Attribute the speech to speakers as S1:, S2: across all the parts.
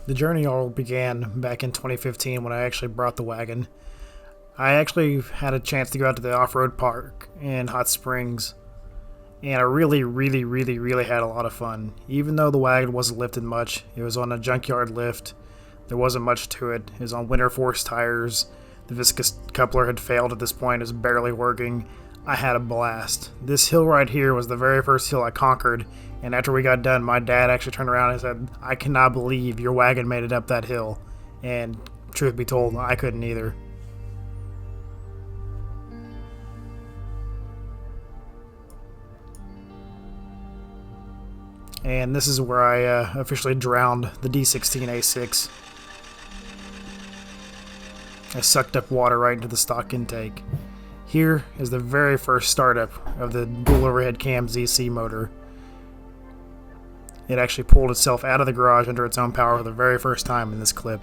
S1: The journey all began back in 2015 when I actually brought the wagon. I actually had a chance to go out to the off-road park in Hot Springs, and I really had a lot of fun. Even though the wagon wasn't lifted much, it was on a junkyard lift. There wasn't much to it. It was on winter force tires. The viscous coupler had failed at this point. It was barely working. I had a blast. This hill right here was the very first hill I conquered, and after we got done, my dad actually turned around and said, "I cannot believe your wagon made it up that hill." And truth be told, I couldn't either. And this is where I officially drowned the D16A6. I sucked up water right into the stock intake. Here is the very first startup of the dual overhead cam ZC motor. It actually pulled itself out of the garage under its own power for the very first time in this clip.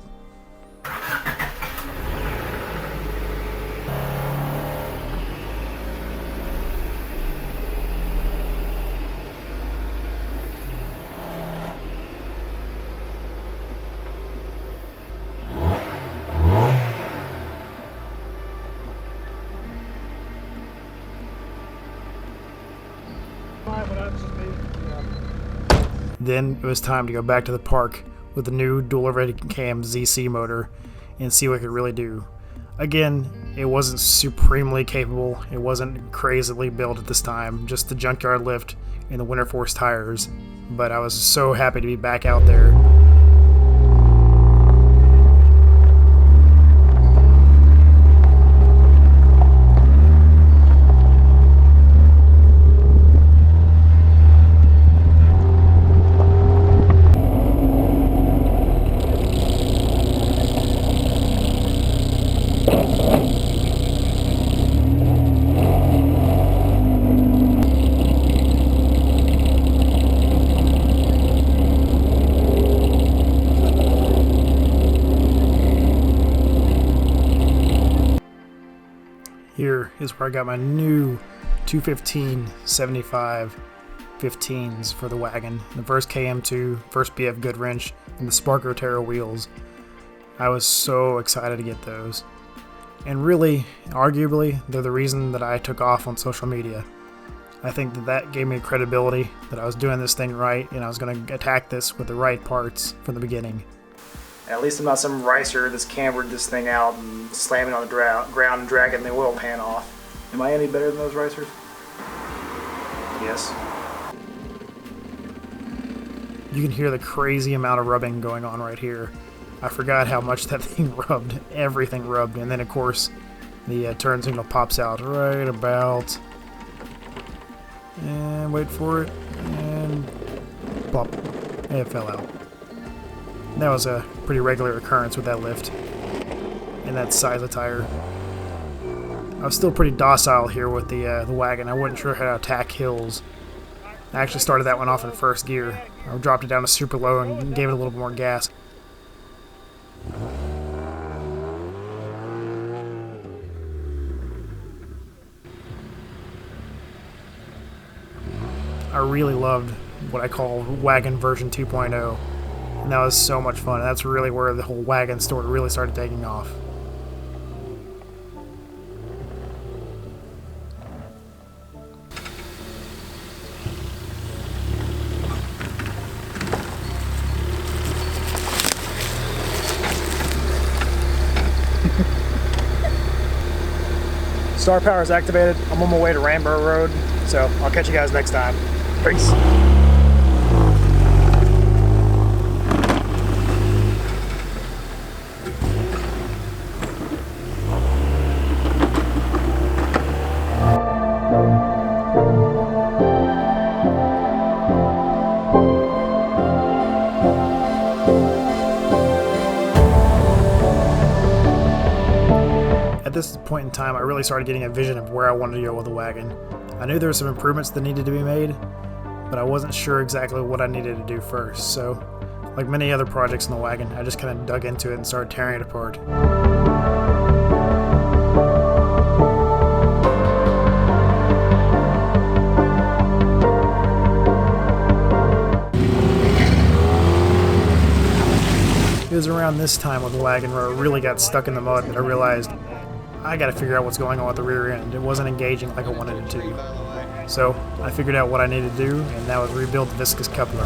S1: Then it was time to go back to the park with the new dual overhead cam ZC motor and see what it could really do. Again, it wasn't supremely capable, it wasn't crazily built at this time, just the junkyard lift and the winter force tires, but I was so happy to be back out there. Here is where I got my new 215/75 15s for the wagon. The first KM2, first BFGoodrich, and the Spark Rotero wheels. I was so excited to get those. And really, arguably, they're the reason that I took off on social media. I think that gave me credibility that I was doing this thing right and I was going to attack this with the right parts from the beginning. At least I'm not some ricer that's cambered this thing out and slamming on the ground and dragging the oil pan off. Am I any better than those ricers? Yes. You can hear the crazy amount of rubbing going on right here. I forgot how much that thing rubbed. Everything rubbed. And then of course the turn signal pops out right about. And wait for it. And plop. And it fell out. That was a pretty regular occurrence with that lift and that size of tire. I was still pretty docile here with the wagon. I wasn't sure how to attack hills. I actually started that one off in first gear. I dropped it down to super low and gave it a little bit more gas. I really loved what I call Wagon version 2.0. And that was so much fun. That's really where the whole wagon story really started taking off. Star power is activated. I'm on my way to Rainbow Road, so I'll catch you guys next time. Peace. At this point in time, I really started getting a vision of where I wanted to go with the wagon. I knew there were some improvements that needed to be made, but I wasn't sure exactly what I needed to do first, so like many other projects in the wagon, I just kind of dug into it and started tearing it apart. around this time with the wagon where I really got stuck in the mud and I realized I gotta figure out what's going on with the rear end. It wasn't engaging like I wanted it to. So I figured out what I needed to do, and that was rebuild the viscous coupler.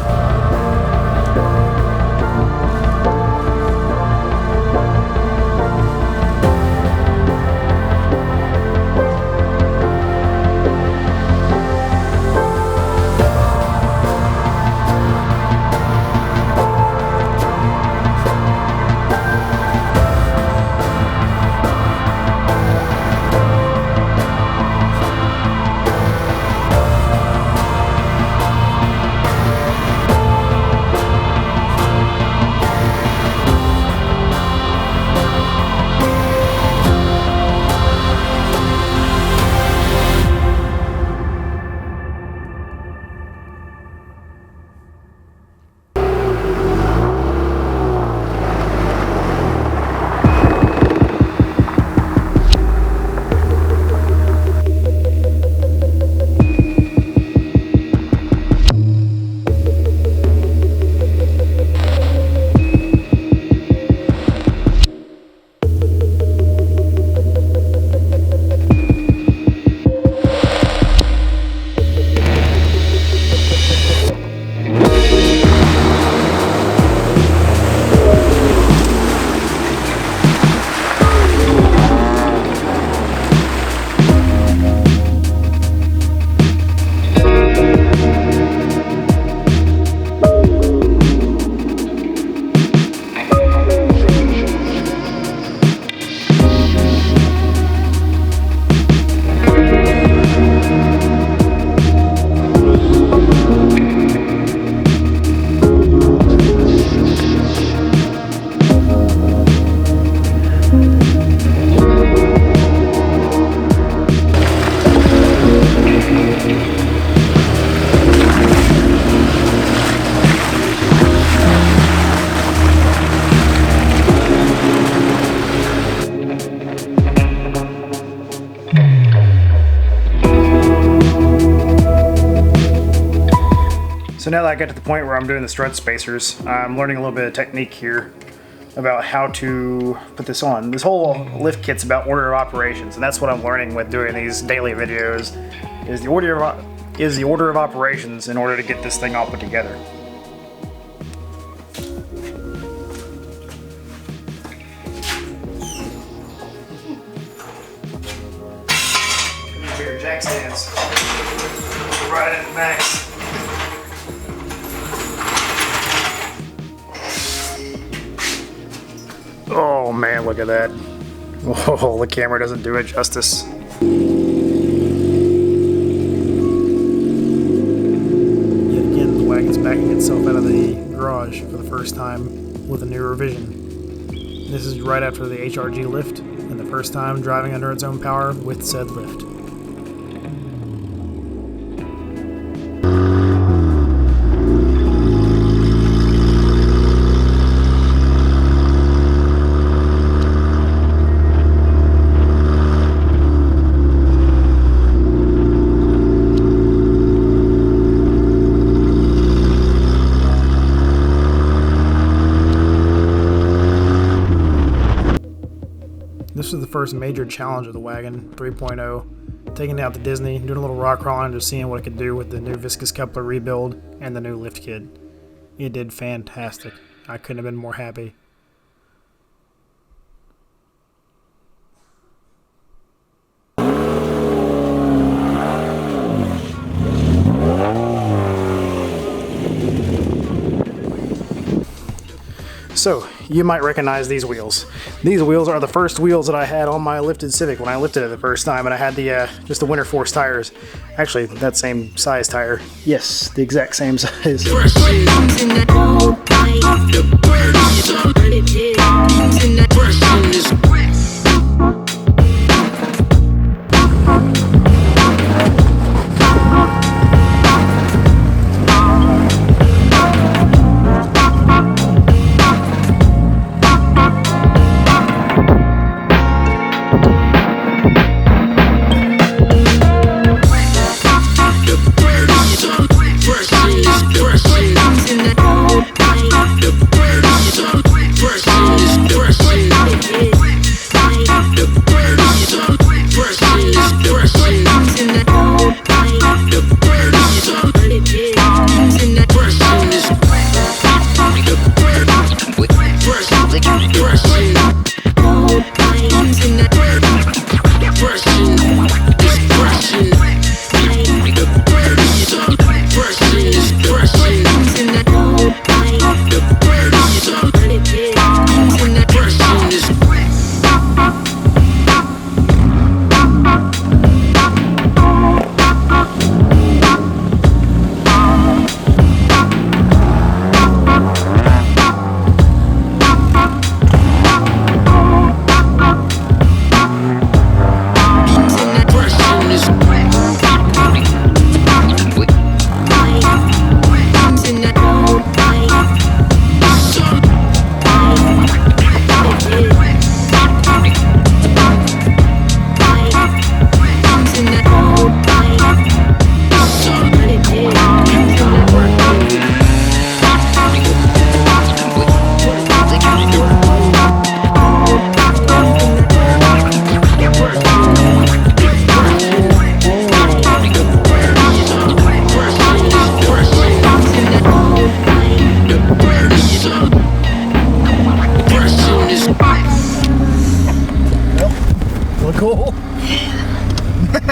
S1: So now that I got to the point where I'm doing the strut spacers, I'm learning a little bit of technique here about how to put this on. This whole lift kit's about order of operations, and that's what I'm learning with doing these daily videos, is the order of operations in order to get this thing all put together. Bigger jack stands right at the max. Oh man, look at that. Oh, the camera doesn't do it justice. Yet again, the wagon's backing itself out of the garage for the first time with a new revision. This is right after the HRG lift, and the first time driving under its own power with said lift. This was the first major challenge of the Wagon 3.0, taking it out to Disney, doing a little rock crawling, and just seeing what it could do with the new viscous coupler rebuild and the new lift kit. It did fantastic. I couldn't have been more happy. So, you might recognize these wheels. These wheels are the first wheels that I had on my lifted Civic when I lifted it the first time, and I had the just the Winter Force tires. Actually, that same size tire. Yes, the exact same size.